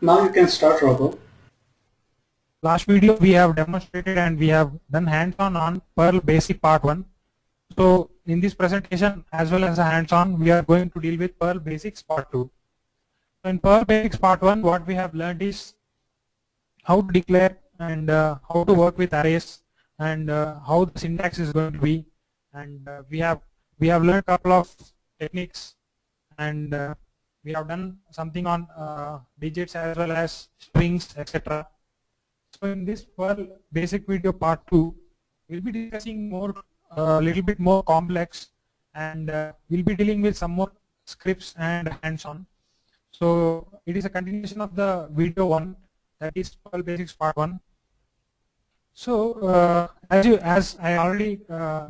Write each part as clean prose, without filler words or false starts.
Now you can start, Robert. Last video we have demonstrated and we have done hands-on on Perl Basic Part 1. So in this presentation as well as a hands-on, we are going to deal with Perl Basics Part 2. So in Perl Basics Part 1, what we have learned is how to declare and how to work with arrays and how the syntax is going to be, and we have learned a couple of techniques, and we have done something on digits as well as strings, etc. So in this Perl basic video part 2, we'll be discussing more little bit more complex, and we'll be dealing with some more scripts and hands-on. So it is a continuation of the video 1, that is Perl Basics Part 1. So as I already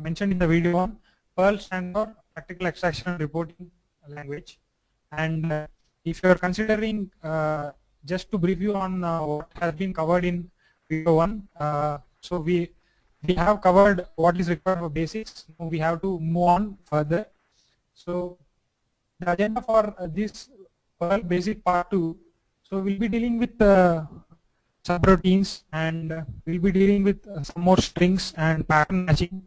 mentioned in the video 1, Perl stands for Practical Extraction and Reporting Language. And if you are considering, just to brief you on what has been covered in video 1, so we have covered what is required for basics. Now we have to move on further. So the agenda for this Perl Basic Part 2, so we'll be dealing with subroutines, and we'll be dealing with some more strings and pattern matching.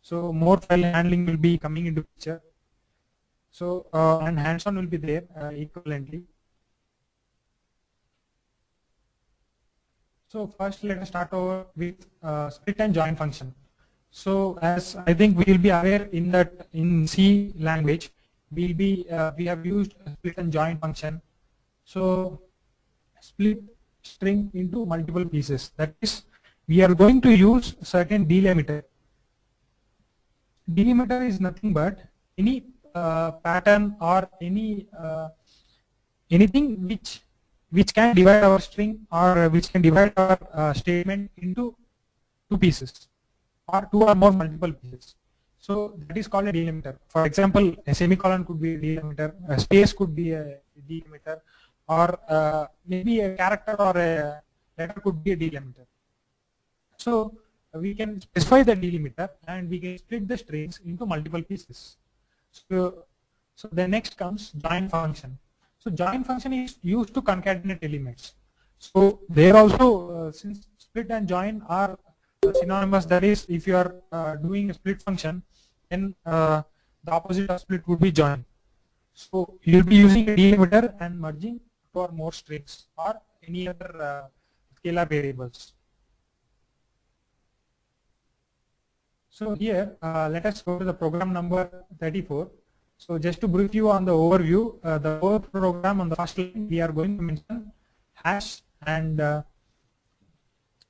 So more file handling will be coming into picture. So and hands-on will be there equivalently. So first let us start over with split and join function. So as I think we will be aware in that in C language we have used a split and join function. So split string into multiple pieces, that is we are going to use certain delimiter. Delimiter is nothing but any pattern or any anything which can divide our string or which can divide our statement into two pieces or two or more multiple pieces. So that is called a delimiter. For example, a semicolon could be a delimiter, a space could be a delimiter, or maybe a character or a letter could be a delimiter. So we can specify the delimiter and we can split the strings into multiple pieces. So the next comes join function. So join function is used to concatenate elements. So there also, since split and join are synonymous, that is, if you are doing a split function, then the opposite of split would be join. So you will be using a delimiter and merging two or more strings or any other scalar variables. So here let us go to the program number 34. So just to brief you on the overview, the whole program on the first line we are going to mention hash and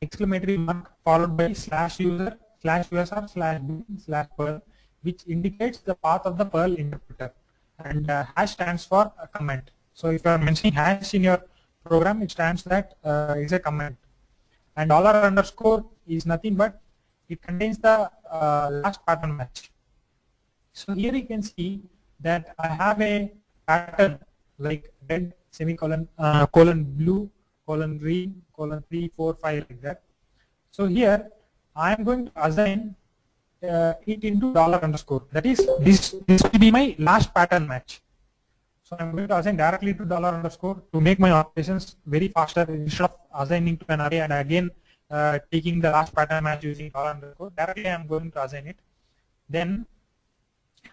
exclamatory mark followed by /user, /usr, /bin/Perl, which indicates the path of the Perl interpreter, and hash stands for a comment. So if you are mentioning hash in your program, it stands that is a comment, and $_ is nothing but it contains the last pattern match. So here you can see that I have a pattern like red, semicolon, colon blue, colon green, colon 3, 4, 5, like that. So here I am going to assign it into $_. That is, this will be my last pattern match. So I'm going to assign directly to $_ to make my operations very faster, instead of assigning to an array and again taking the last pattern match using $_. Directly I'm going to assign it. Then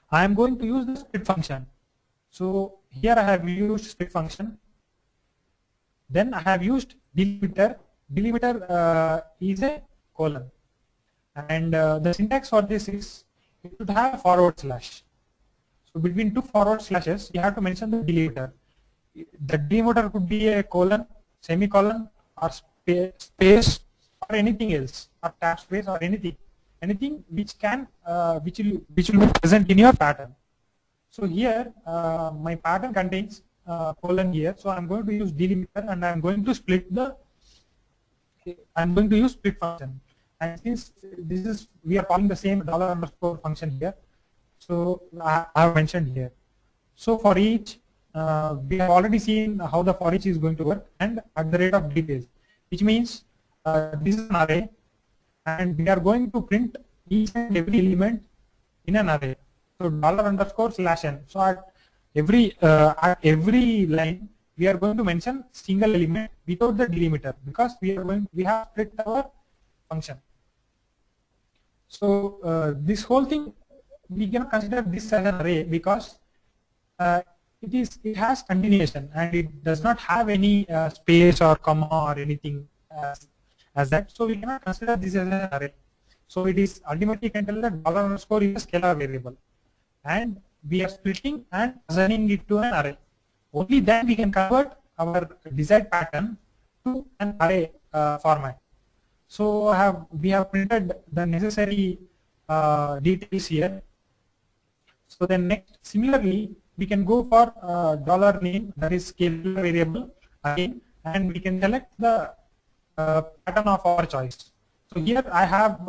I am going to use the split function. So here I have used split function. Then I have used delimiter. Delimiter is a colon, and the syntax for this is it should have a /. So between two forward slashes, you have to mention the delimiter. The delimiter could be a colon, semicolon, or space, or anything else, or tab space, or anything which can which will be present in your pattern. So here my pattern contains colon here, so I'm going to use delimiter and I'm going to use split function. And since this is, we are calling the same $_ function here, so I have mentioned here. So for each, we have already seen how the for each is going to work, and at the rate of details, which means this is an array, and we are going to print each and every element in an array. So $_/n. So at every line we are going to mention single element without the delimiter because we have split our function. So this whole thing we can consider this as an array because it has continuation and it does not have any space or comma or anything as that. So we cannot consider this as an array. So it is ultimately you can tell that dollar underscore is a scalar variable, and we are splitting and assigning it to an array. Only then we can convert our desired pattern to an array format. So we have printed the necessary details here. So then next, similarly, we can go for dollar name, that is scalar variable again, and we can select the pattern of our choice. So here I have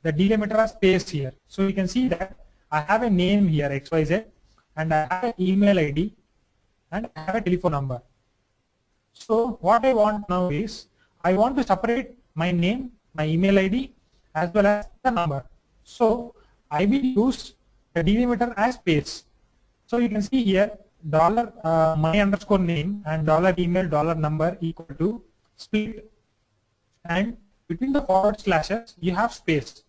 the delimiter space here. So you can see that I have a name here XYZ, and I have an email ID, and I have a telephone number. So what I want now is I want to separate my name, my email ID, as well as the number. So I will use the delimiter as space. So you can see here dollar my underscore name and dollar email dollar number equal to split, and between the forward slashes you have space,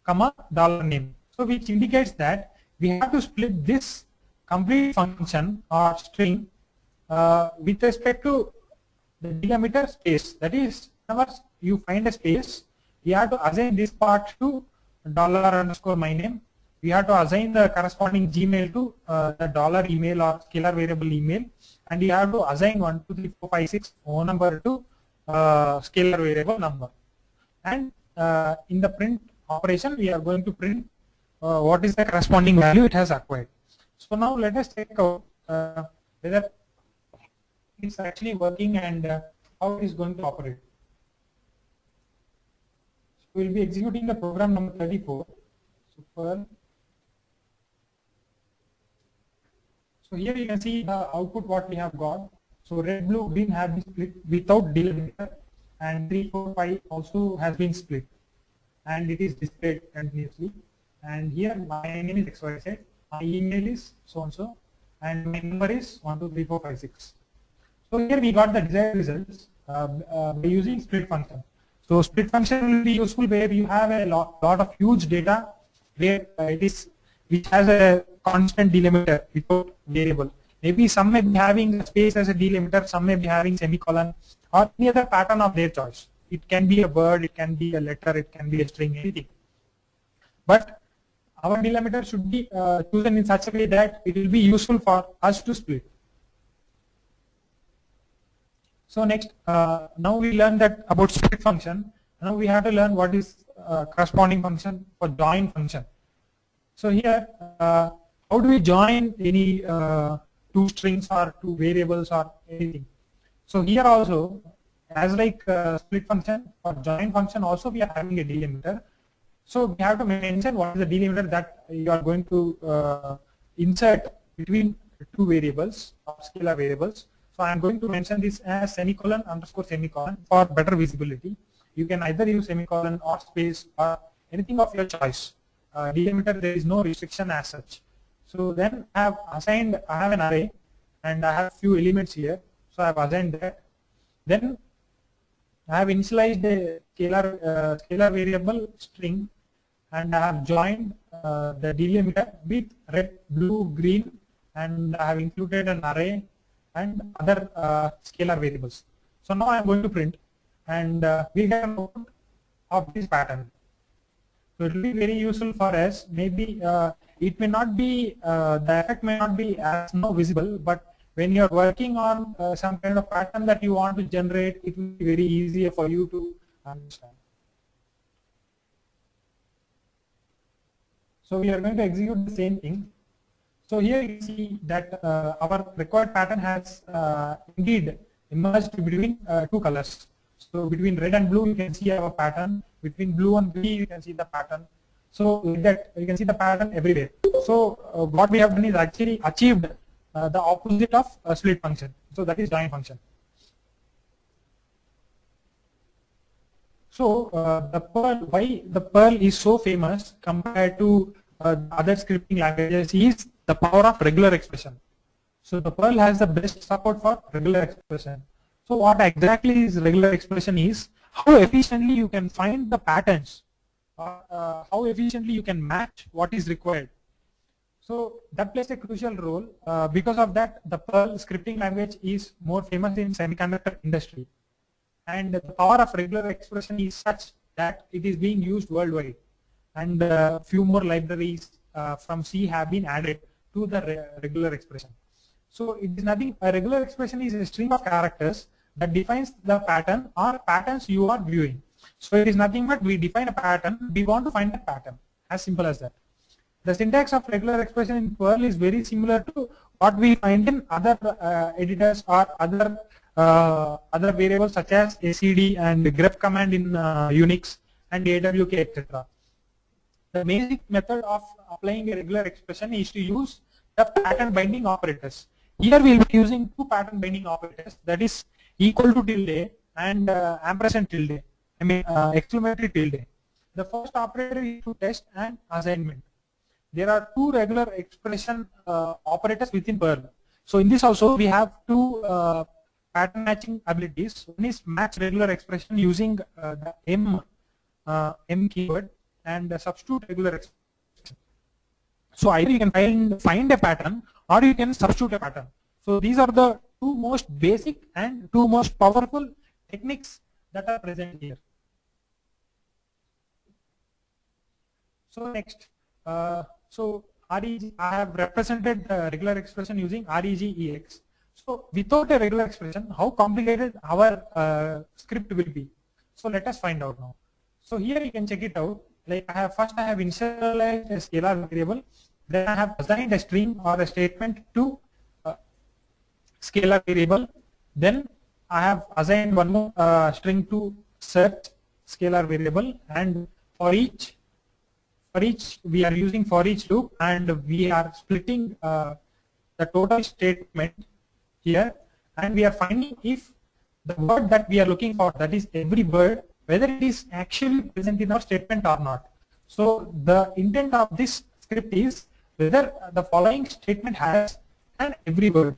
comma dollar name. So which indicates that we have to split this complete function or string with respect to the delimiter space. That is, whenever you find a space, you have to assign this part to dollar underscore my name. We have to assign the corresponding Gmail to the dollar email or scalar variable email, and you have to assign 1, 2, 3, 4, 5, 6 phone number to scalar variable number. And in the print operation, we are going to print what is the corresponding value it has acquired. So now let us check out whether it's actually working and how it is going to operate. So we will be executing the program number 34. So here you can see the output what we have got. So red, blue, green have been split without delimiter, and 3, 4, 5 also has been split, and it is displayed continuously. And here my name is XYZ, my email is so and so, and my number is 1, 2, 3, 4, 5, 6. So here we got the desired results by using split function. So split function will be useful where you have a lot of huge data where which has a constant delimiter without variable. Maybe some may be having space as a delimiter, some may be having semicolon or any other pattern of their choice. It can be a word, it can be a letter, it can be a string, anything. But our delimiter should be chosen in such a way that it will be useful for us to split. So next, now we learned that about split function. Now we have to learn what is corresponding function for join function. So here, how do we join any two strings or two variables or anything? So here also, as like split function, for join function also we are having a delimiter. So we have to mention what is the delimiter that you are going to insert between two variables or scalar variables. So I am going to mention this as semicolon underscore semicolon for better visibility. You can either use semicolon or space or anything of your choice. Delimiter, there is no restriction as such. So then I have an array and I have few elements here. So I have assigned that. Then I have initialized a scalar variable string, and I have joined the delimiter with red, blue, green, and I have included an array and other scalar variables. So now I am going to print, and we get an output of this pattern. So it will be very useful for us. Maybe it may not be, the effect may not be as now visible, but when you are working on some kind of pattern that you want to generate, it will be very easier for you to understand. So we are going to execute the same thing. So here you see that our required pattern has indeed emerged between two colors. So between red and blue you can see our pattern. Between blue and green you can see the pattern. So with that you can see the pattern everywhere. So what we have done is actually achieved the opposite of a split function. So that is join function. So why the Perl is so famous compared to other scripting languages is the power of regular expression. So the Perl has the best support for regular expression. So what exactly is regular expression is how efficiently you can find the patterns, or how efficiently you can match what is required. So that plays a crucial role. Because of that, the Perl scripting language is more famous in semiconductor industry. And the power of regular expression is such that it is being used worldwide. And few more libraries from C have been added to the regular expression. So it is nothing, a regular expression is a string of characters that defines the pattern or patterns you are viewing. So it is nothing but we define a pattern, we want to find a pattern, as simple as that. The syntax of regular expression in Perl is very similar to what we find in other editors or other variables such as ACD and grep command in Unix and AWK, etc. The basic method of applying a regular expression is to use the pattern binding operators. Here we will be using two pattern binding operators, that is equal to tilde and ampersand tilde, I mean exclamatory tilde. The first operator is to test and assignment. There are two regular expression operators within Perl. So in this also we have two pattern matching abilities. One is match regular expression using the M keyword and substitute regular expression. So either you can find a pattern or you can substitute a pattern. So these are the two most basic and two most powerful techniques that are present here. So next, so REG, I have represented the regular expression using REGEX. So without a regular expression, how complicated our script will be. So let us find out now. So here you can check it out. Like first I have initialized a scalar variable, then I have assigned a string or a statement to scalar variable, then I have assigned one more string to search scalar variable, and for each we are using for each loop, and we are splitting the total statement here, and we are finding if the word that we are looking for, that is every word, whether it is actually present in our statement or not. So the intent of this script is whether the following statement has an every word.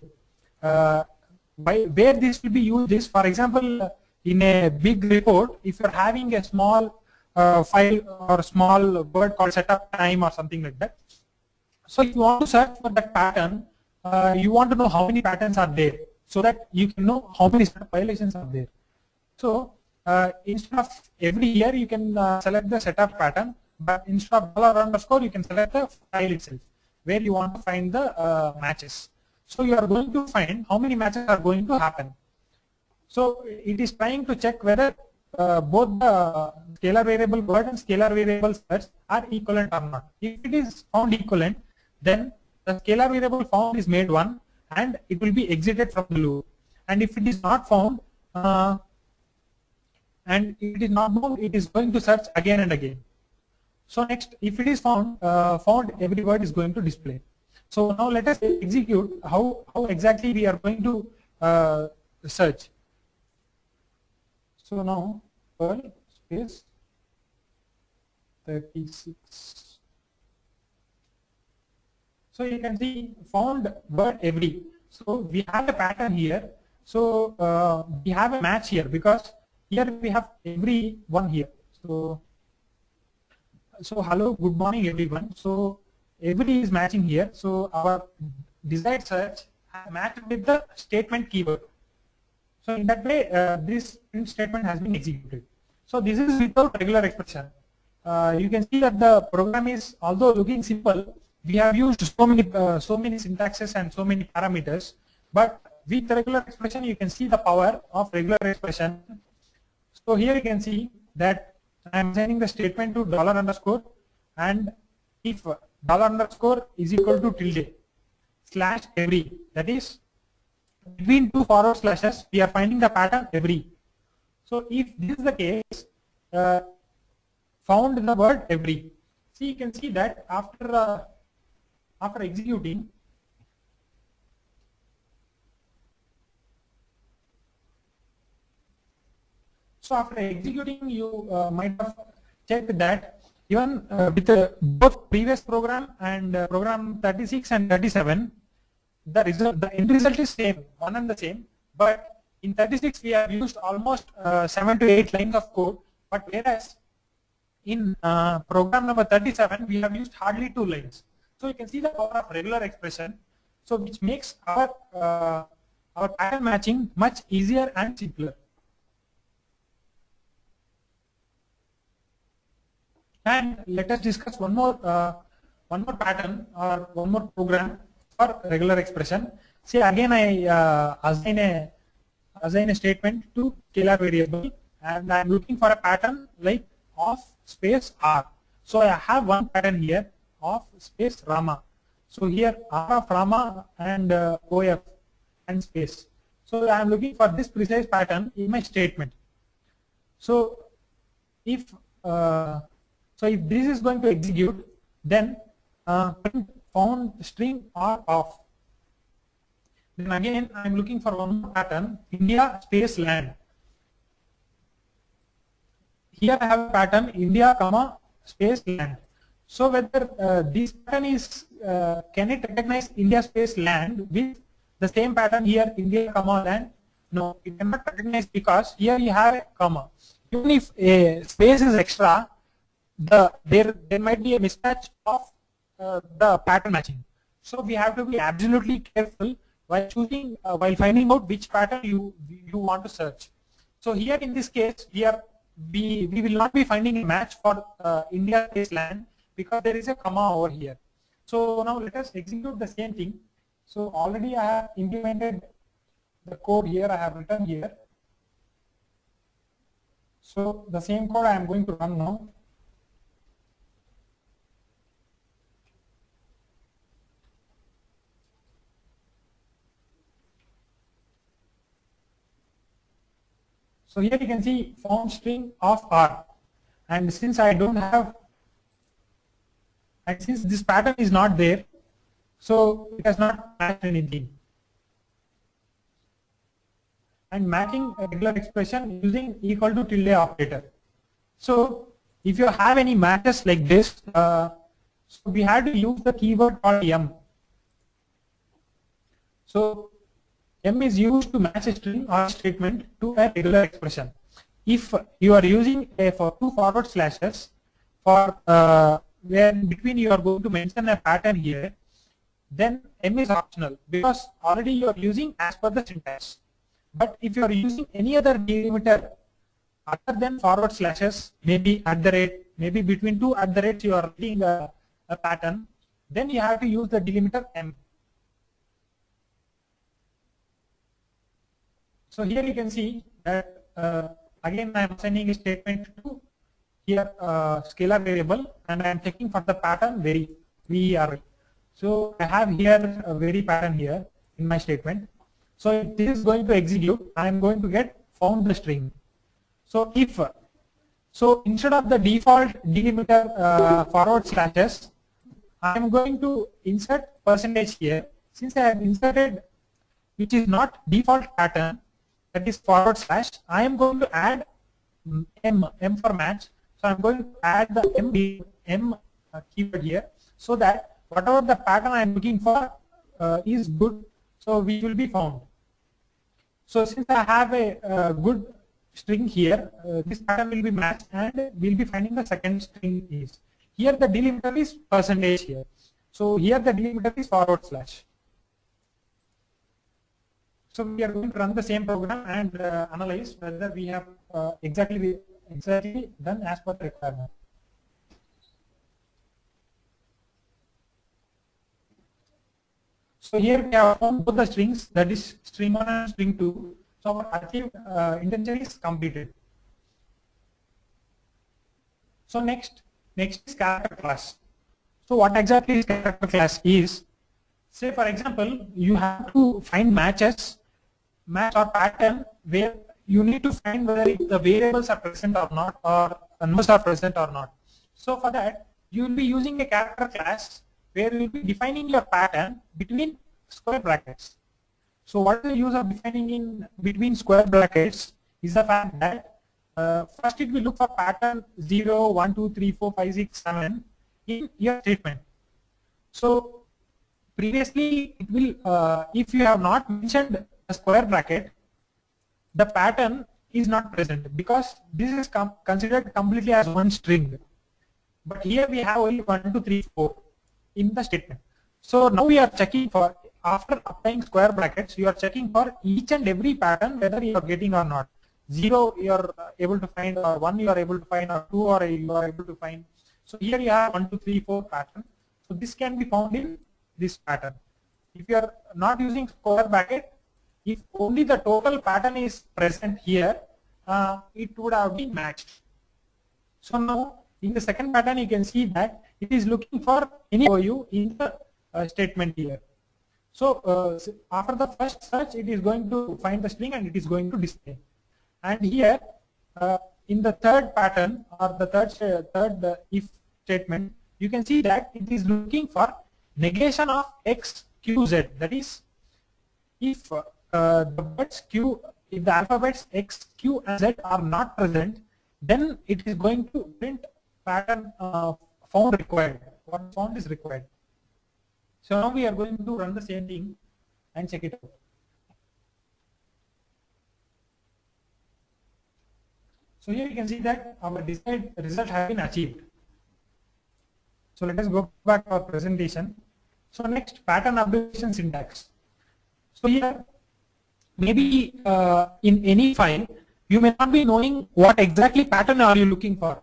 By where this will be used is, for example, in a big report, if you are having a small file or small word called setup time or something like that. So if you want to search for that pattern, you want to know how many patterns are there, so that you can know how many violations are there. So instead of every year, you can select the setup pattern, but instead of $_ you can select the file itself where you want to find the matches. So you are going to find how many matches are going to happen. So it is trying to check whether both the scalar variable word and scalar variable search are equivalent or not. If it is found equivalent, then the scalar variable found is made 1 and it will be exited from the loop. And if it is not found, and it is not found, it is going to search again and again. So next, if it is found, every word is going to display. So now let us execute how exactly we are going to search. So now Perl space 36. So you can see found word every. So we have a pattern here. So we have a match here because here we have every one here. So hello, good morning everyone. So every is matching here. So our desired search matched with the statement keyword. So in that way, this print statement has been executed. So this is without regular expression. You can see that the program is, although looking simple, we have used so many syntaxes and so many parameters. But with regular expression, you can see the power of regular expression. So here you can see that I am sending the statement to $_ and if $_ is equal to tilde / every, that is between two forward slashes, we are finding the pattern every. So if this is the case, found the word every. See, you can see that after executing, so after executing, you might have checked that even with both previous program and program 36 and 37, the end result is same, one and the same, but in 36 we have used almost 7 to 8 lines of code, but whereas in program number 37 we have used hardly 2 lines. So you can see the power of regular expression, so which makes our pattern matching much easier and simpler. And let us discuss one more pattern or one more program for regular expression. See, again I assign a statement to scalar variable, and I am looking for a pattern like of space R. So I have one pattern here of space Rama. So here R of Rama and OF and space. So I am looking for this precise pattern in my statement. So if this is going to execute, then print found string or off. Then again I am looking for one more pattern, India space land. Here I have a pattern India comma space land. So whether this pattern is can it recognize India space land with the same pattern here India comma land? No, it cannot recognize, because here you have a comma. Even if a space is extra, there might be a mismatch of the pattern matching. So we have to be absolutely careful while choosing while finding out which pattern you want to search. So here in this case we will not be finding a match for India space land because there is a comma over here. So now let us execute the same thing. So already I have implemented the code here, I have written here. So the same code I am going to run now. So here you can see found string of R, and since I don't have, and since this pattern is not there, so it has not matched anything. And matching a regular expression using equal to tilde operator. So if you have any matches like this, so we have to use the keyword called M. So M is used to match a string or statement to a regular expression. If you are using for 2 forward slashes for where in between you are going to mention a pattern here, then M is optional because already you are using as per the syntax. But if you are using any other delimiter other than forward slashes, maybe at the rate, maybe between 2 at the rates you are writing a pattern, then you have to use the delimiter M. So here you can see that again I am assigning a statement to here scalar variable, and I am checking for the pattern VAR. So I have here a very pattern here in my statement. So if this is going to execute, I am going to get found the string. So if so instead of the default delimiter forward slashes, I am going to insert percentage here. Since I have inserted which is not default pattern, that is forward slash, I am going to add M for match. So I am going to add the M keyword here, so that whatever the pattern I am looking for is good, so we will be found. So since I have a good string here, this pattern will be matched and we will be finding the second string is. Here the delimiter is percentage here. So here the delimiter is forward slash. So we are going to run the same program and analyze whether we have exactly done as per the requirement. So here we have found both the strings, that is string 1 and string 2. So our achieved intention is completed. So next is character class. So what exactly is character class is, say for example, you have to find match or pattern where you need to find whether the variables are present or not, or numbers are present or not. So for that, you will be using a character class where you will be defining your pattern between square brackets. So what is the use of defining in between square brackets is the fact that first it will look for pattern 0, 1, 2, 3, 4, 5, 6, 7 in your statement. So previously it will, if you have not mentioned a square bracket, the pattern is not present because this is considered completely as one string. But here we have only 1, 2, 3, 4 in the statement. So now we are checking for, after applying square brackets, you are checking for each and every pattern whether you are getting or not. 0 you are able to find, or 1 you are able to find, or 2 or you are able to find. So here you have 1, 2, 3, 4 pattern. So this can be found in this pattern. If you are not using square bracket, if only the total pattern is present here, it would have been matched. So now in the second pattern you can see that it is looking for any value in the statement here. So after the first search, it is going to find the string and it is going to display. And here in the third pattern, or the third if statement, you can see that it is looking for negation of x, q, z. That is, if the words q, if the alphabets x, q, and z are not present, then it is going to print pattern found required. What found is required. So now we are going to run the same thing and check it out. So here you can see that our desired result has been achieved. So let us go back to our presentation. So next, pattern abbreviation syntax. So here, maybe in any file, you may not be knowing what exactly pattern are you looking for.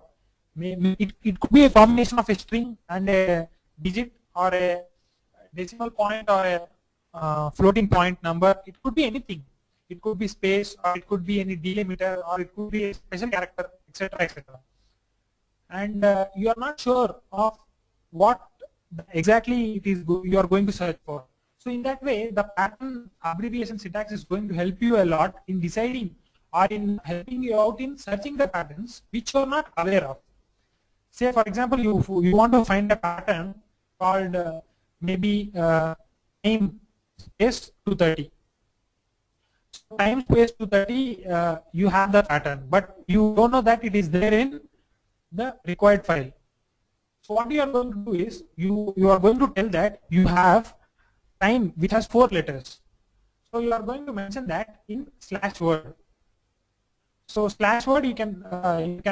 Maybe it could be a combination of a string and a digit, or a decimal point, or a floating point number. It could be anything. It could be space, or it could be any delimiter, or it could be a special character, etc., etc. And you are not sure of what exactly it is you are going to search for. So in that way, the pattern abbreviation syntax is going to help you a lot in deciding, or in helping you out in searching the patterns which you are not aware of. Say for example, you want to find a pattern called maybe time space 230. So time space 230, you have the pattern, but you don't know that it is there in the required file. So what you are going to do is, you are going to tell that you have time which has 4 letters. So you are going to mention that in /word. So /word, you can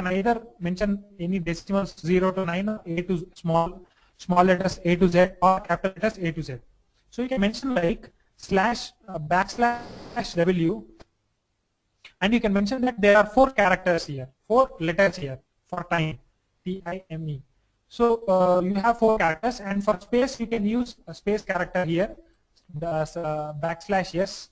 either mention any decimals 0 to 9, or A to small letters A to Z, or capital letters A to Z. So you can mention like /w, and you can mention that there are 4 characters here, 4 letters here for time, T-I-M-E. So you have 4 characters, and for space you can use a space character here, the \s.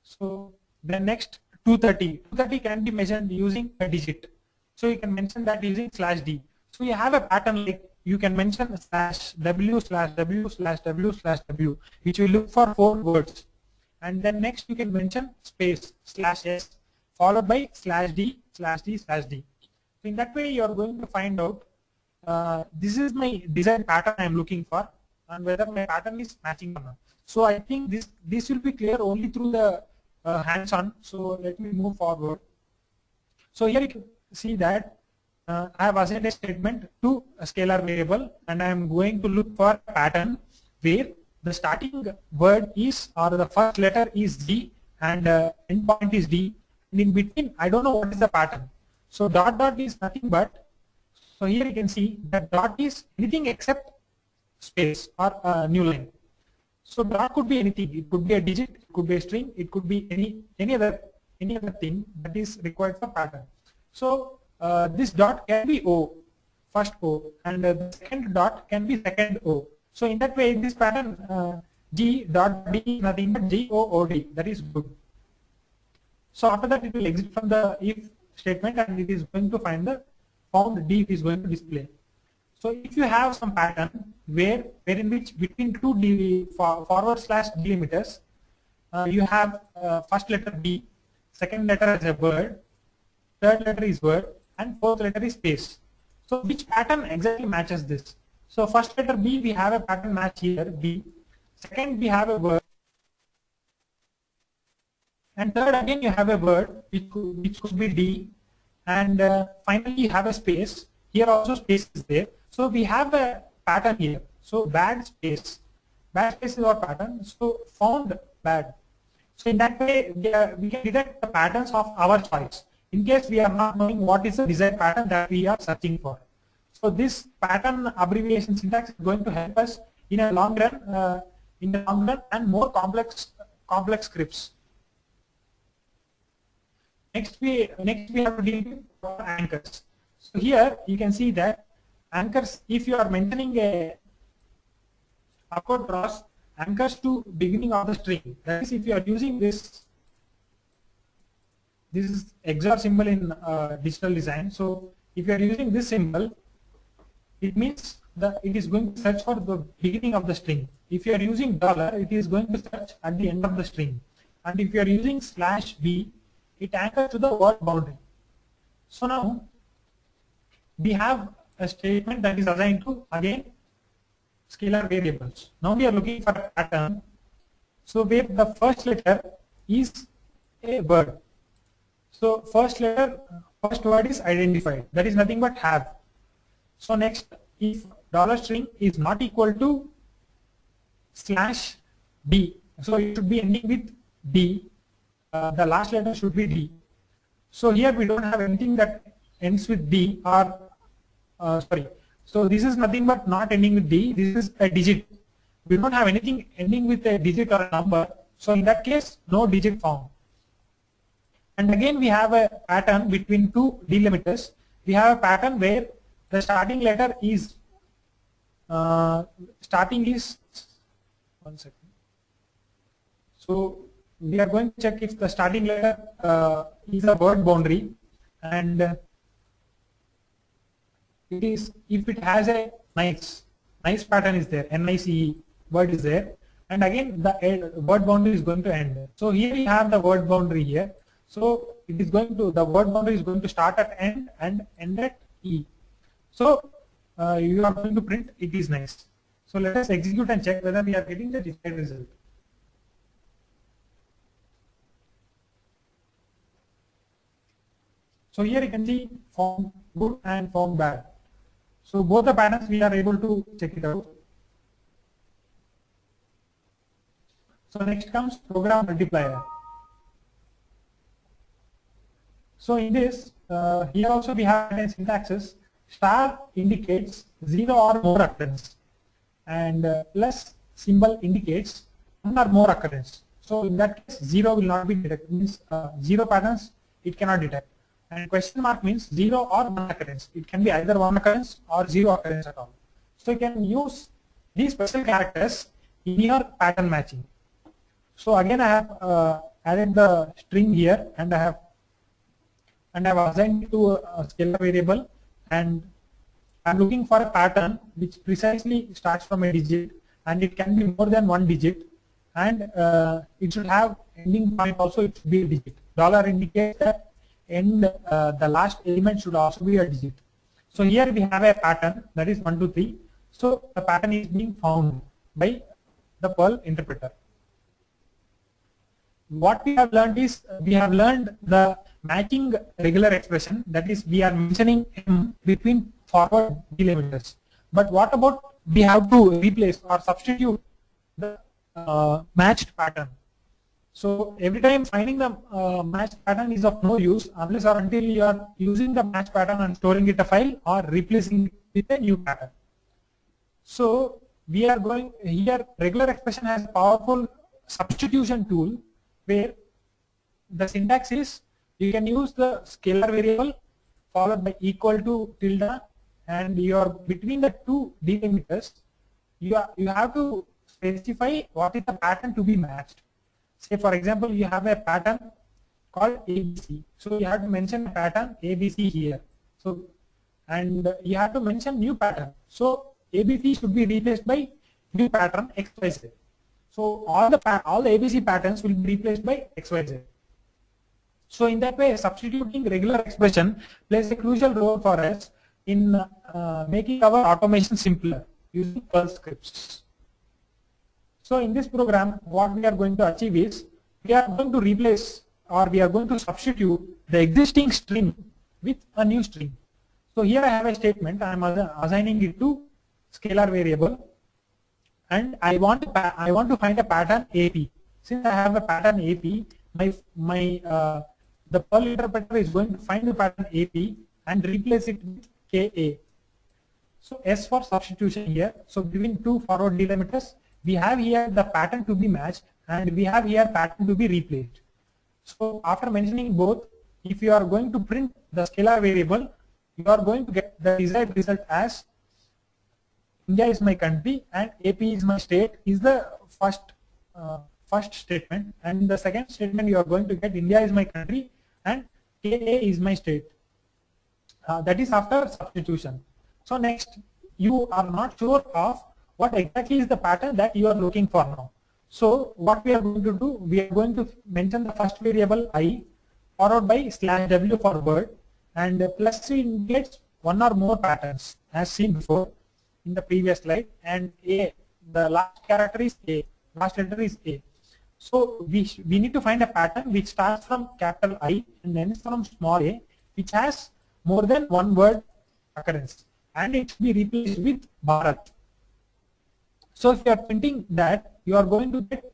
So the next 230 can be measured using a digit. So you can mention that using /d. So you have a pattern like, you can mention /w/w/w/w, which will look for 4 words. And then next you can mention space /s followed by /d/d/d. So in that way you are going to find out this is my desired pattern I am looking for, and whether my pattern is matching or not. So I think this will be clear only through the hands-on. So let me move forward. So here you can see that I have assigned a statement to a scalar variable, and I am going to look for a pattern where the starting word is, or the first letter is G, and end point is D, and in between I don't know what is the pattern. So dot dot is nothing but, so here you can see that dot is anything except space or new line. So dot could be anything. It could be a digit, it could be a string, it could be any other thing that is required for pattern. So this dot can be O, first O, and the second dot can be second O. So in that way, this pattern G dot D is nothing but G-O-O-D. That is good. So after that, it will exit from the if statement, and it is going to find the found D is going to display. So if you have some pattern wherein which between two forward slash delimiters, you have first letter B, second letter is a word, third letter is word, and fourth letter is space. So which pattern exactly matches this? So first letter B, we have a pattern match here, B. Second, we have a word, and third again you have a word which could be D, and finally you have a space. Here also space is there. So we have a pattern here. So bad space, Bad space is our pattern. So found bad. So in that way, we can detect the patterns of our choice in case we are not knowing what is the desired pattern that we are searching for. So this pattern abbreviation syntax is going to help us in a long run, and more complex scripts. Next we have to deal with anchors. So here you can see that anchors, if you are mentioning a upward cross anchors to beginning of the string, that is if you are using this is XOR symbol in digital design. So if you are using this symbol, it means that it is going to search for the beginning of the string. If you are using dollar, it is going to search at the end of the string. And if you are using /b, it anchors to the word boundary. So now we have a statement that is assigned to, again, scalar variables. Now we are looking for a pattern. So where the first letter is a word. So first word is identified. That is nothing but have. So next, if $string is not equal to /d, so it should be ending with D. The last letter should be D. So here we don't have anything that ends with D or sorry. So this is nothing but not ending with D. This is a digit. We don't have anything ending with a digit or a number. So in that case, no digit found. And again, we have a pattern between two delimiters. We have a pattern where the starting letter is one second. So we are going to check if the starting letter is a word boundary, and it is, if it has a nice pattern is there, NICE word is there, and again the word boundary is going to end. So here we have the word boundary here. So it is going to, the word boundary is going to start at end and end at E. So you are going to print it is nice. So let us execute and check whether we are getting the desired result. So here you can see found good and found bad. So both the patterns we are able to check it out. So next comes program multiplier. So in this, here also we have a syntaxes. Star indicates 0 or more occurrence, and plus symbol indicates 1 or more occurrence. So in that case, 0 will not be detected, means 0 patterns it cannot detect. And question mark means 0 or 1 occurrence. It can be either 1 occurrence or 0 occurrence at all. So you can use these special characters in your pattern matching. So again, I have added the string here, and I have assigned it to a scalar variable, and I'm looking for a pattern which precisely starts from a digit, and it can be more than 1 digit, and it should have ending point also, it should be a digit. Dollar indicates that the last element should also be a digit. So here we have a pattern that is 1, 2, 3. So the pattern is being found by the Perl interpreter. What we have learned is, we have learned the matching regular expression, that is we are mentioning M between forward delimiters. But what about we have to replace or substitute the matched pattern? So every time finding the matched pattern is of no use unless or until you are using the matched pattern and storing it a file or replacing it with a new pattern. So we are going here, regular expression has a powerful substitution tool where the syntax is, you can use the scalar variable followed by equal to tilde, and you are between the two delimiters, you have to specify what is the pattern to be matched. Say for example, you have a pattern called ABC, so you have to mention a pattern ABC here. So, and you have to mention new pattern. So ABC should be replaced by new pattern XYZ. So all the ABC patterns will be replaced by XYZ. So in that way, substituting regular expression plays a crucial role for us in making our automation simpler using Perl scripts. So in this program, what we are going to achieve is, we are going to replace, or we are going to substitute the existing string with a new string. So here I have a statement, I am assigning it to scalar variable, and I want to find a pattern AP. Since I have a pattern AP, the Perl interpreter is going to find the pattern AP and replace it with KA. So S for substitution here. So between two forward delimiters, we have here the pattern to be matched and we have here pattern to be replaced. So after mentioning both, if you are going to print the scalar variable, you are going to get the desired result as India is my country and AP is my state is the first statement, and in the second statement you are going to get India is my country and KA is my state. That is after substitution. So next, you are not sure of what exactly is the pattern that you are looking for now. So what we are going to do, we are going to mention the first variable I followed by /w for word, and +3 indicates one or more patterns as seen before in the previous slide, and A, the last character is A, last letter is A. So we need to find a pattern which starts from capital I and ends from small a, which has more than one word occurrence, and it should be replaced with Bharat. So if you are printing that, you are going to get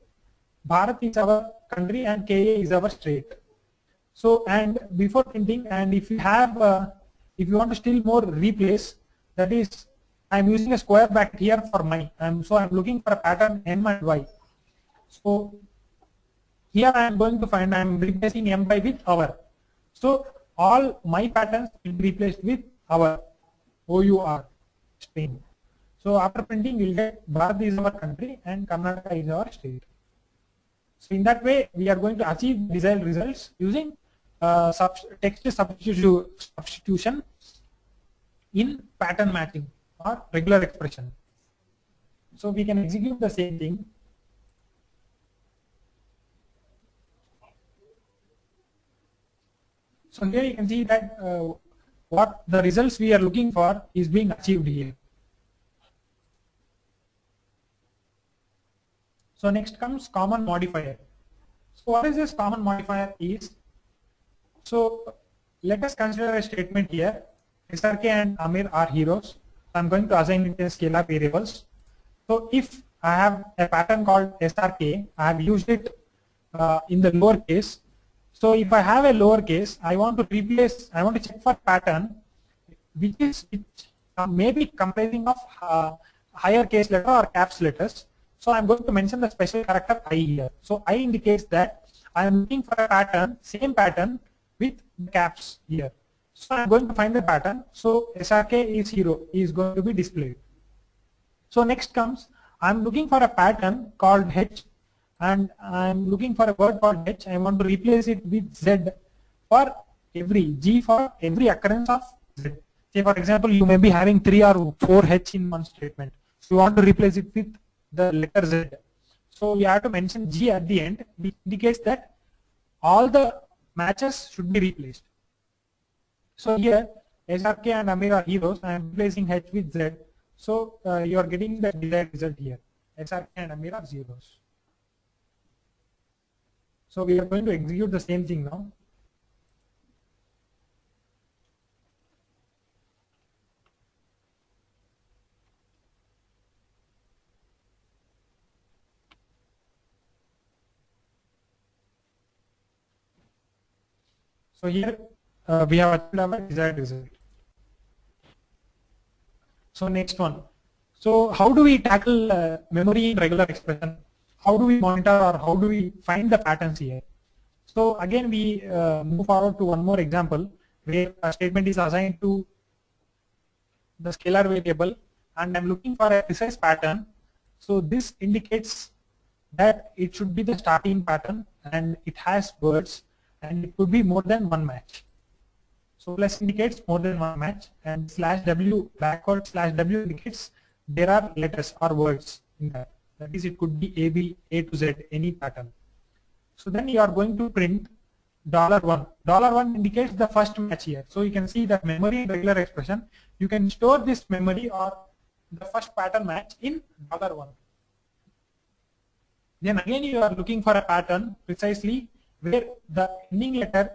Bharat is our country and KA is our state. So, and before printing, and if you have, if you want to still more replace, that is, I am using a square bracket here for my, so I am looking for a pattern M and Y. So here I am going to find, I am replacing M by with our. So all my patterns will be replaced with our, OUR string. So after printing, we will get Bharat is our country and Karnataka is our state. So in that way, we are going to achieve desired results using text substitution in pattern matching or regular expression. So we can execute the same thing. So here you can see that what the results we are looking for is being achieved here. So next comes common modifier. So what is this common modifier is? So let us consider a statement here. SRK and Amir are heroes. I'm going to assign it as scalar variables. So if I have a pattern called SRK, I have used it in the lower case. So if I have a lower case, I want to replace, I want to check for pattern which may be comprising of higher case letter or caps letters. So I'm going to mention the special character I here. So I indicates that I am looking for a pattern, same pattern with caps here. So I'm going to find the pattern. So SRK is hero is going to be displayed. So next comes, I'm looking for a pattern called H, and I'm looking for a word called H. I want to replace it with Z for every G for every occurrence of Z. Say for example, you may be having 3 or 4 H in one statement. So you want to replace it with the letter Z. So you have to mention G at the end, which indicates that all the matches should be replaced. So here SRK and Amir are heroes. I am replacing H with Z. So you are getting the desired result here. SRK and Amir are zeros. So we are going to execute the same thing now. So here we have achieved our desired result. So next one. So how do we tackle memory in regular expression? How do we monitor or how do we find the patterns here? So again we move forward to one more example where a statement is assigned to the scalar variable and I'm looking for a precise pattern. So this indicates that it should be the starting pattern and it has words and it could be more than one match. So plus indicates more than one match, and /w backward /w indicates there are letters or words in that. That is, it could be A, B, A to Z, any pattern. So then you are going to print $1. $1 indicates the first match here. So you can see that memory in regular expression, you can store this memory or the first pattern match in $1. Then again you are looking for a pattern precisely where the ending letter,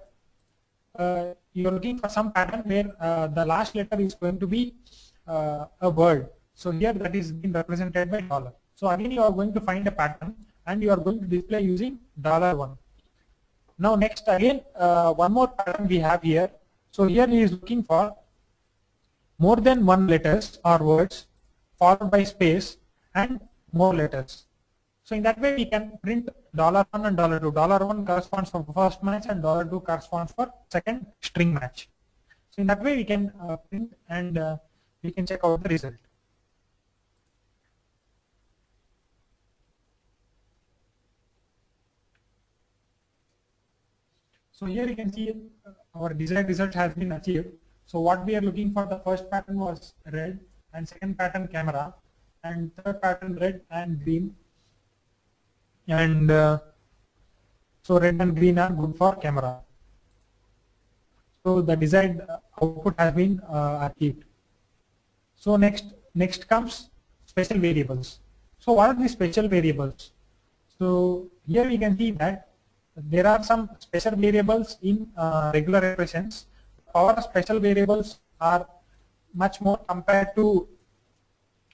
you are looking for some pattern where the last letter is going to be a word. So here that is being represented by $. So again you are going to find a pattern and you are going to display using $1. Now next again one more pattern we have here. So here he is looking for more than one letters or words followed by space and more letters. So in that way we can print $1 and $2. $1 corresponds for first match and $2 corresponds for second string match. So in that way we can print and we can check out the result. So here you can see our desired result has been achieved. So what we are looking for, the first pattern was red and second pattern camera and third pattern red and green, and so red and green are good for camera. So the desired output has been achieved. So next comes special variables. So what are the special variables? So here we can see that there are some special variables in regular expressions. Our special variables are much more compared to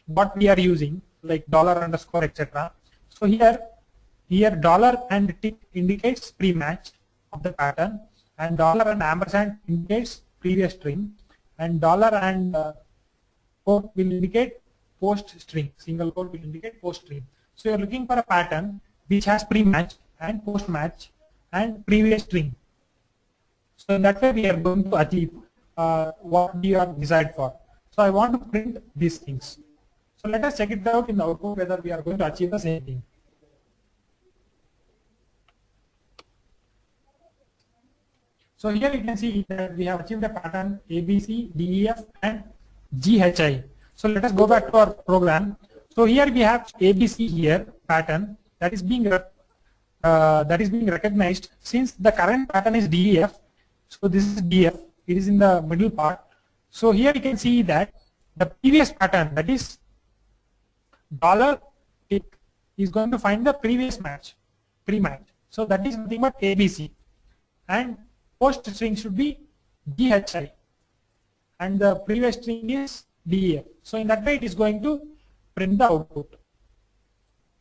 what we are using, like dollar underscore etc. So here dollar and tick indicates pre-match of the pattern, and dollar and ampersand indicates previous string, and dollar and quote will indicate post string. Single quote will indicate post string. So you are looking for a pattern which has pre-match and post match and previous string. So in that way we are going to achieve what we are desired for. So I want to print these things. So let us check it out in the output whether we are going to achieve the same thing. So here you can see that we have achieved a pattern ABC, DEF and GHI. So let us go back to our program. So here we have ABC here pattern that is being recognized since the current pattern is DEF. So this is DF, it is in the middle part. So here you can see that the previous pattern, that is dollar tick, is going to find the previous match, pre-match. So that is nothing but ABC, and post string should be GHI, and the previous string is DEF. So in that way it is going to print the output.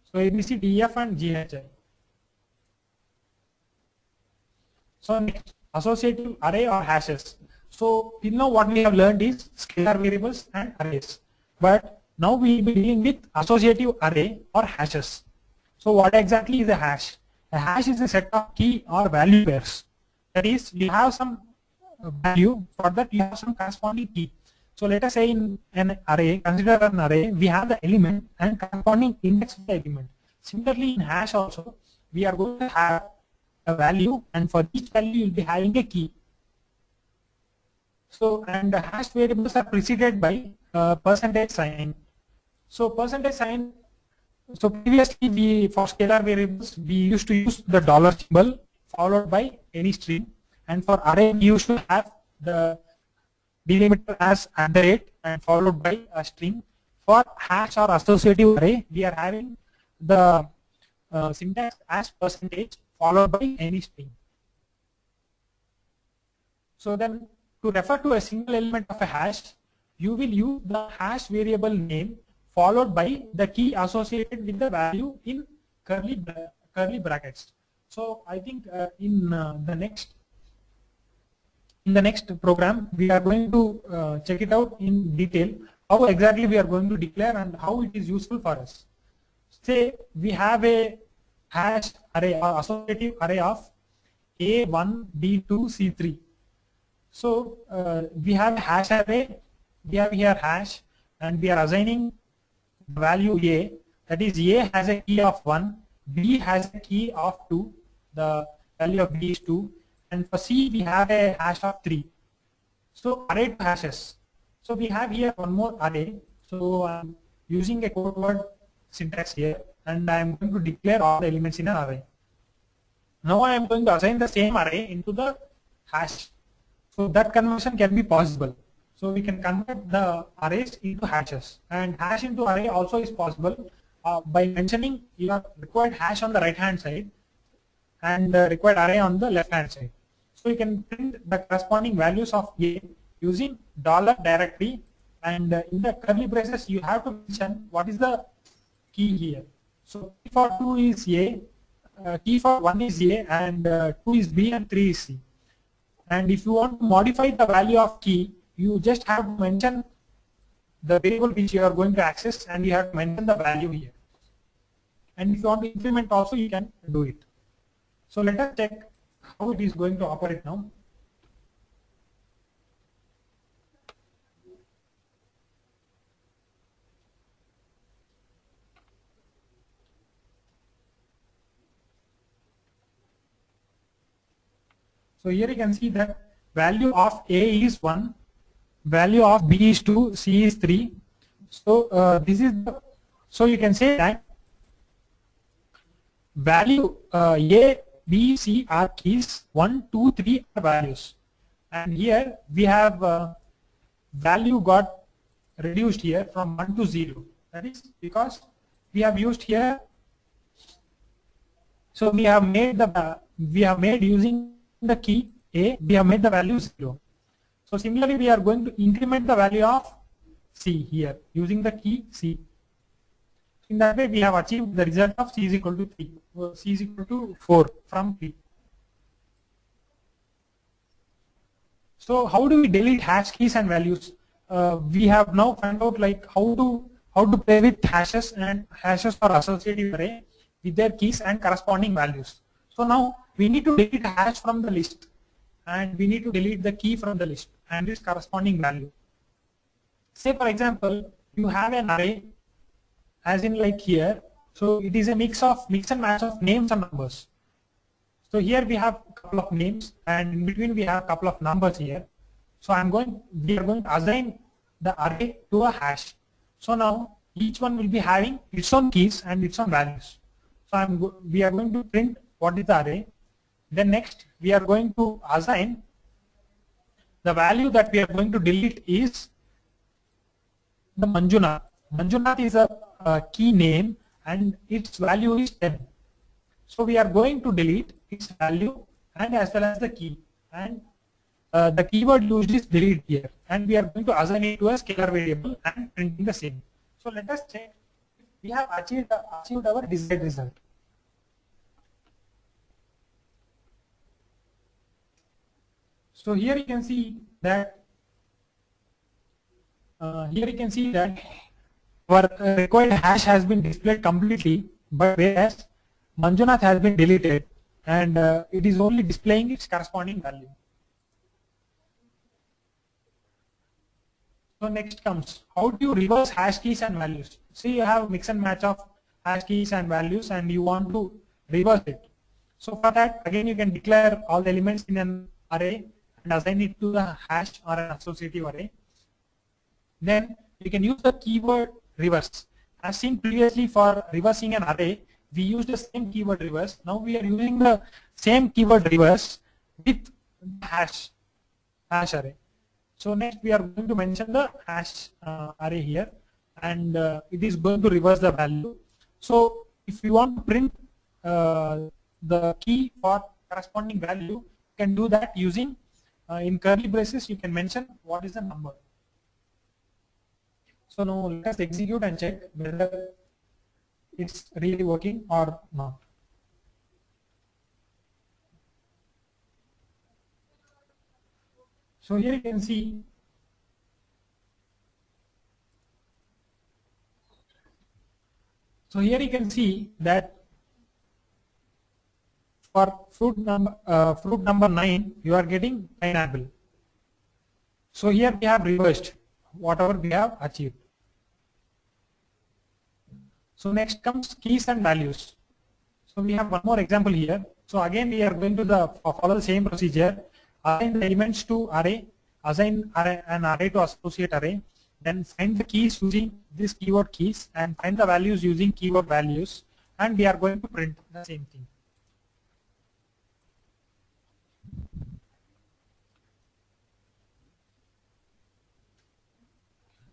So ABC, DEF and GHI. So next, associative array or hashes. So till now what we have learned is scalar variables and arrays, but now we will be dealing with associative array or hashes. So what exactly is a hash? A hash is a set of key or value pairs. That is, you have some value, for that you have some corresponding key. So let us say in an array, consider an array, we have the element and corresponding index of the element. Similarly in hash also, we are going to have a value, and for each value you will be having a key. So, and the hash variables are preceded by percentage sign. So percentage sign, so previously for scalar variables we used to use the dollar symbol followed by any string, and for array we used to have the delimiter as @ and followed by a string. For hash or associative array we are having the syntax as percentage followed by any string. So then to refer to a single element of a hash, you will use the hash variable name followed by the key associated with the value in curly brackets. So I think in the next program we are going to check it out in detail, how exactly we are going to declare and how it is useful for us. Say we have a hash array or associative array of A1, B2, C3. So we have a hash array, we have here hash, and we are assigning the value A, that is A has a key of 1, B has a key of 2, the value of B is 2, and for C we have a hash of 3. So array to hashes. So we have here one more array. So I'm using a code word syntax here, and I am going to declare all the elements in an array. Now I am going to assign the same array into the hash. So that conversion can be possible. So we can convert the arrays into hashes, and hash into array also is possible by mentioning your required hash on the right hand side and required array on the left hand side. So you can print the corresponding values of A using dollar directly, and in the curly braces you have to mention what is the key here. So key for 2 is A, key for 1 is A, and 2 is B, and 3 is C. And if you want to modify the value of key, you just have to mention the variable which you are going to access, and you have to mention the value here. And if you want to implement also, you can do it. So let us check how it is going to operate now. So here you can see that value of A is 1, value of B is 2, C is 3. So this is the, so you can say that value A, B, C are keys, 1, 2, 3 are values. And here we have value got reduced here from 1 to 0. That is because we have used here, so we have made using the key A, we have made the value 0. So similarly, we are going to increment the value of C here using the key C. In that way, we have achieved the result of C is equal to 3, C is equal to 4 from 3. So how do we delete hash keys and values? We have now found out like how to play with hashes, and hashes for associative array with their keys and corresponding values. So now we need to delete a hash from the list, and we need to delete the key from the list and its corresponding value. Say for example, you have an array as in like here. So it is a mix and match of names and numbers. So here we have a couple of names, and in between we have a couple of numbers here. So we are going to assign the array to a hash. So now each one will be having its own keys and its own values. So we are going to print what is the array. Then next we are going to assign the value that we are going to delete is the Manjunath. Manjunath is a key name and its value is 10. So we are going to delete its value and as well as the key, and the keyword used is delete here, and we are going to assign it to a scalar variable and printing the same. So let us check if we have achieved our desired result. So here you can see that our required hash has been displayed completely, but whereas Manjunath has been deleted, and it is only displaying its corresponding value. So next comes, how do you reverse hash keys and values? See, you have mix and match of hash keys and values, and you want to reverse it. So for that, again, you can declare all the elements in an array and assign it to the hash or an associative array. Then you can use the keyword reverse. As seen previously, for reversing an array, we used the same keyword reverse. Now we are using the same keyword reverse with hash array. So next we are going to mention the hash array here, and it is going to reverse the value. So if you want to print the key for corresponding value, you can do that using in curly braces. You can mention what is the number. So now let us execute and check whether it's really working or not. So here you can see that for fruit number 9, you are getting pineapple. So here we have reversed whatever we have achieved. So next comes keys and values. So we have one more example here. So again we are going to follow the same procedure. Assign the elements to array, assign an array to associate array, then find the keys using this keyword keys, and find the values using keyword values, and we are going to print the same thing.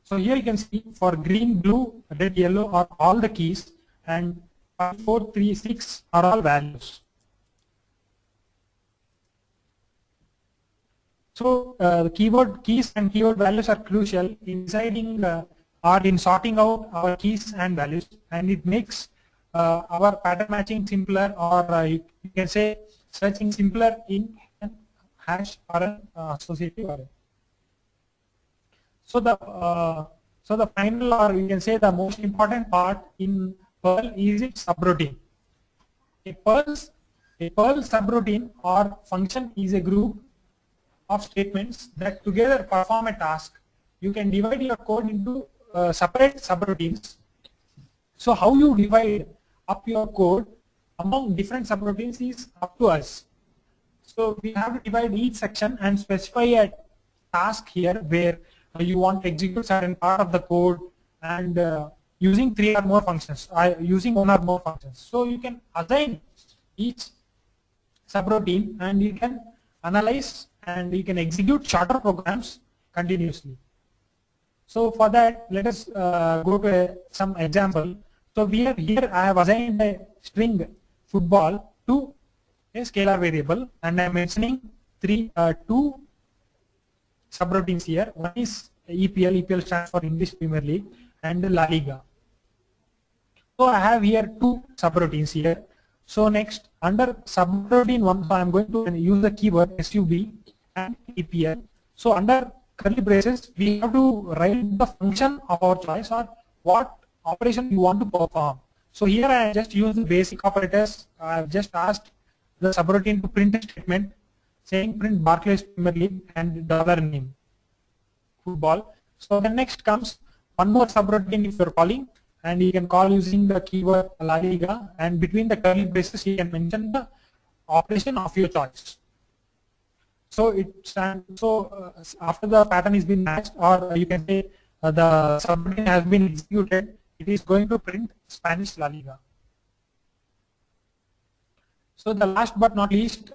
So here you can see for green, blue, red, yellow are all the keys, and 5, 4, 3, 6 are all values. So the keyword keys and keyword values are crucial in deciding or or in sorting out our keys and values, and it makes our pattern matching simpler, or you can say searching simpler in an hash or an associative array. So the final, or you can say the most important part in Perl is its subroutine. A Perl subroutine or function is a group of statements that together perform a task. You can divide your code into separate subroutines. So how you divide up your code among different subroutines is up to us. So we have to divide each section and specify a task here where you want to execute certain part of the code, and using 3 or more functions, using 1 or more functions. So you can assign each subroutine and you can analyze and you can execute shorter programs continuously. So for that, let us go to some example. So here I have assigned a string football to a scalar variable, and I am mentioning two subroutines here. One is EPL stands for English Premier League, and La Liga. So I have here 2 subroutines here. So next, under subroutine 1, so I am going to use the keyword sub and EPL. So under curly braces, we have to write the function of our choice or what operation you want to perform. So here I just use the basic operators. I have just asked the subroutine to print a statement saying print Barclays Premier League and $name football. So the next comes one more subroutine if you're calling, and you can call using the keyword La Liga, and between the curly braces you can mention the operation of your choice. So after the pattern is been matched, or you can say the subroutine has been executed, it is going to print Spanish La Liga. So the last but not least,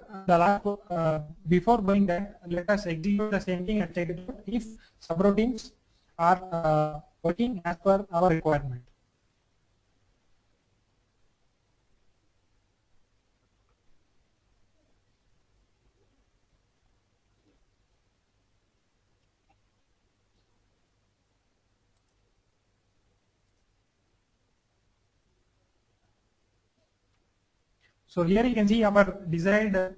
before going there, let us execute the same thing and check it out if subroutines are working as per our requirement. So here you can see our desired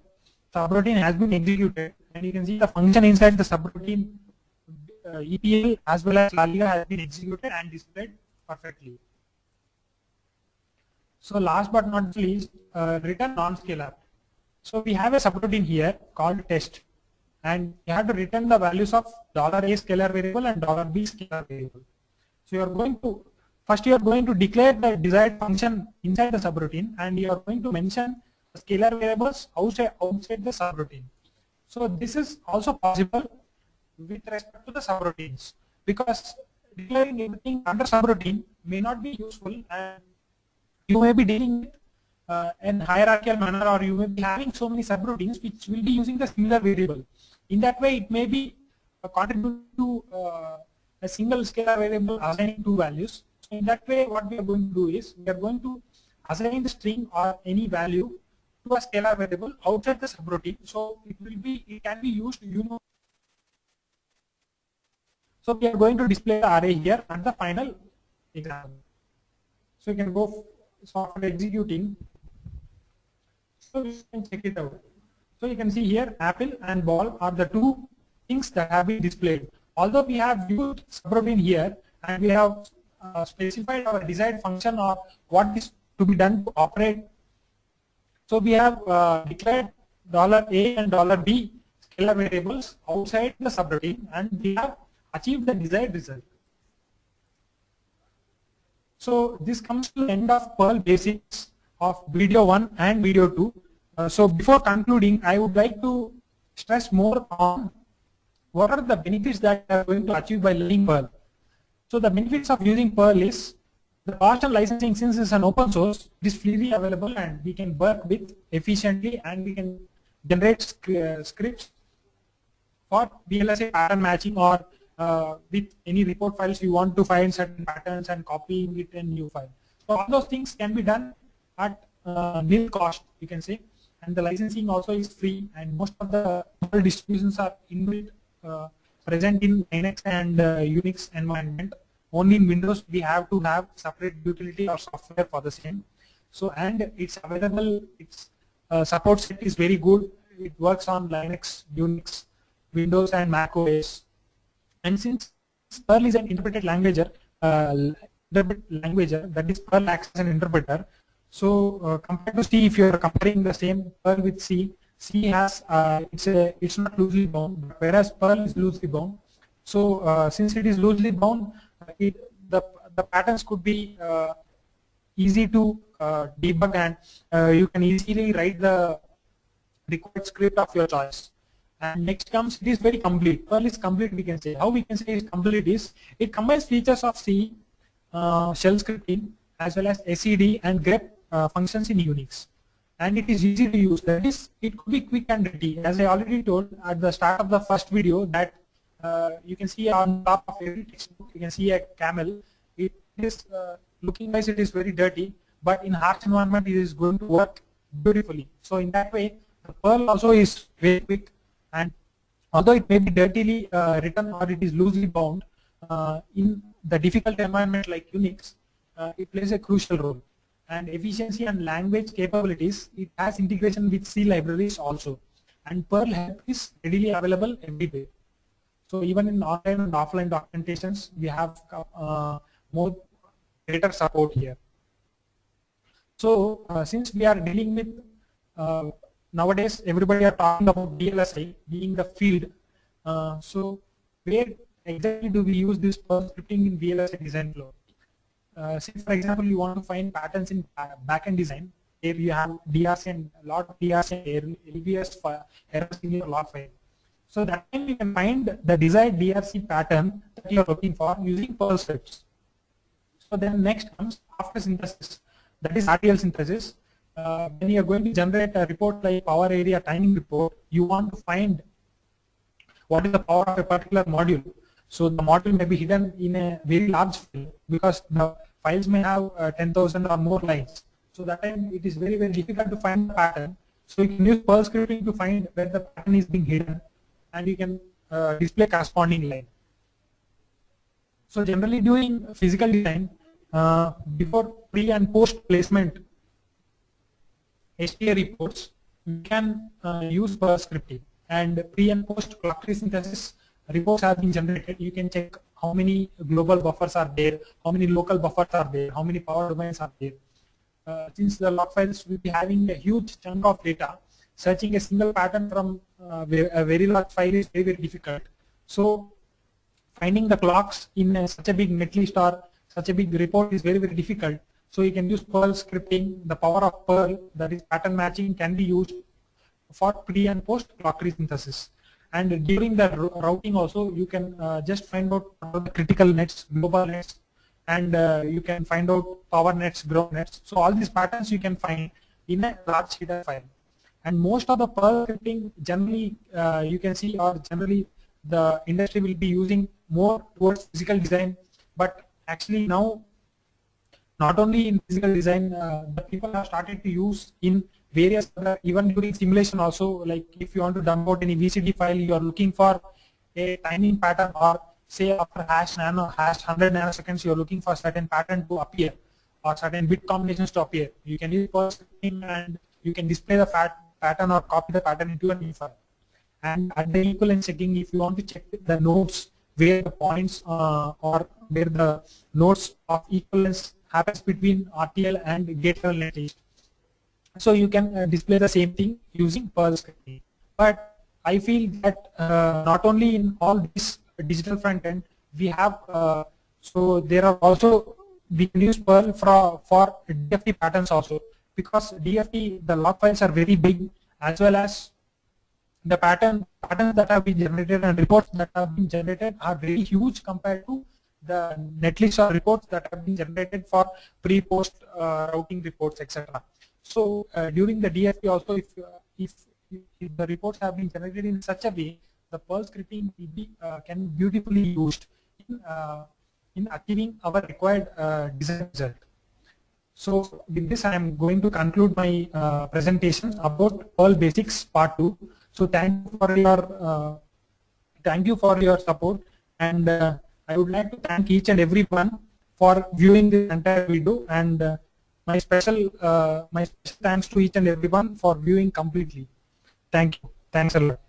subroutine has been executed, and you can see the function inside the subroutine EPL as well as La Liga has been executed and displayed perfectly. So last but not least, return non-scalar. So we have a subroutine here called test, and you have to return the values of $A scalar variable and $B scalar variable. So you are going to first you are going to declare the desired function inside the subroutine, and you are going to mention the scalar variables outside the subroutine. So this is also possible with respect to the subroutines, because declaring everything under subroutine may not be useful, and you may be dealing with in hierarchical manner, or you may be having so many subroutines which will be using the similar variable. In that way, it may be contribute to a single scalar variable assigning 2 values. So in that way, what we are going to do is we are going to assign the string or any value to a scalar variable outside the subroutine. So it can be used, So we are going to display the array here at the final example. So you can go after executing. So you can check it out. So you can see here apple and ball are the 2 things that have been displayed. Although we have used subroutine here and we have specified our desired function or what is to be done to operate. So we have declared $A and $B scalar variables outside the subroutine, and we have achieved the desired result. So this comes to the end of Perl basics of video 1 and video 2. So before concluding, I would like to stress more on what are the benefits that we are going to achieve by learning Perl. So the benefits of using Perl is the cost and licensing, since it's an open source, it is freely available and we can work with efficiently, and we can generate scripts for VLSI pattern matching, or with any report files you want to find certain patterns and copying it in new file. So all those things can be done at nil cost, you can say, and the licensing also is free, and most of the distributions are inbuilt present in Linux and Unix environment. only in Windows we have to have separate utility or software for the same. So and it's available, its support set is very good. It works on Linux, Unix, Windows and Mac OS. And since Perl is an interpreted languager, that is Perl acts as an interpreter. So compared to C, if you are comparing the same Perl with C, C has it's not loosely bound, whereas Perl is loosely bound. So since it is loosely bound, the patterns could be easy to debug, and you can easily write the required script of your choice. And next comes, it is very complete. Perl is complete, we can say. How we can say it's complete is, it combines features of C, shell scripting, as well as SED and grep functions in Unix. And it is easy to use. That is, it could be quick and ready. As I already told at the start of the first video, that you can see on top of every textbook, you can see a camel. It is looking wise, it is very dirty, but in harsh environment, it is going to work beautifully. So in that way, the Perl also is very quick, and although it may be dirtily written or it is loosely bound, in the difficult environment like Unix, it plays a crucial role. And efficiency and language capabilities, it has integration with C libraries also. And Perl help is readily available everywhere. So even in online and offline documentations, we have more greater support here. So since we are dealing with nowadays, everybody are talking about VLSI being the field. So where exactly do we use this Perl scripting in VLSI design flow? Say for example, you want to find patterns in backend design. Here you have DRC and a lot of DRC and LBS errors in your log file. So that time you can find the desired DRC pattern that you are looking for using Perl scripts. So then next comes after synthesis, that is RTL synthesis. When you are going to generate a report like power area timing report, you want to find what is the power of a particular module. So the module may be hidden in a very large file because the files may have 10,000 or more lines. So that time it is very, very difficult to find the pattern. So you can use Perl scripting to find where the pattern is being hidden, and you can display corresponding line. So generally during physical design, before pre and post placement STA reports, you can use Perl scripting, and pre and post clock tree synthesis reports have been generated. You can check how many global buffers are there, how many local buffers are there, how many power domains are there. Since the log files will be having a huge chunk of data, searching a single pattern from a very large file is very, very difficult. So finding the clocks in such a big netlist or such a big report is very, very difficult. So you can use Perl scripting. The power of Perl, that is pattern matching, can be used for pre and post clock tree synthesis. And during the routing also, you can just find out the critical nets, global nets, and you can find out power nets, ground nets. So all these patterns you can find in a large header file. And most of the Perl scripting generally you can see, or generally the industry will be using more towards physical design. But actually now, not only in physical design, the people have started to use in various other, even during simulation also. Like if you want to dump out any VCD file, you are looking for a timing pattern, or say after hash 100 nanoseconds, you are looking for certain pattern to appear or certain bit combinations to appear. You can use Perl scripting and you can display the pattern or copy the pattern into an file. And at the equivalence checking, if you want to check the nodes where the points or where the nodes of equivalence happens between RTL and gate level netlist, so you can display the same thing using Perl scripting. But I feel that not only in all this digital front end, we have so there are also, we can use Perl for DFT patterns also, because DFT, the log files are very big, as well as the patterns that have been generated and reports that have been generated are very huge compared to the netlist or reports that have been generated for pre-post routing reports, etc. So during the DFT also, if the reports have been generated in such a way, the Perl scripting can be beautifully used in achieving our required design result. So with this, I am going to conclude my presentation about Perl Basics Part 2. So thank you for your support, and I would like to thank each and everyone for viewing this entire video, and my special thanks to each and everyone for viewing completely. Thank you. Thanks a lot.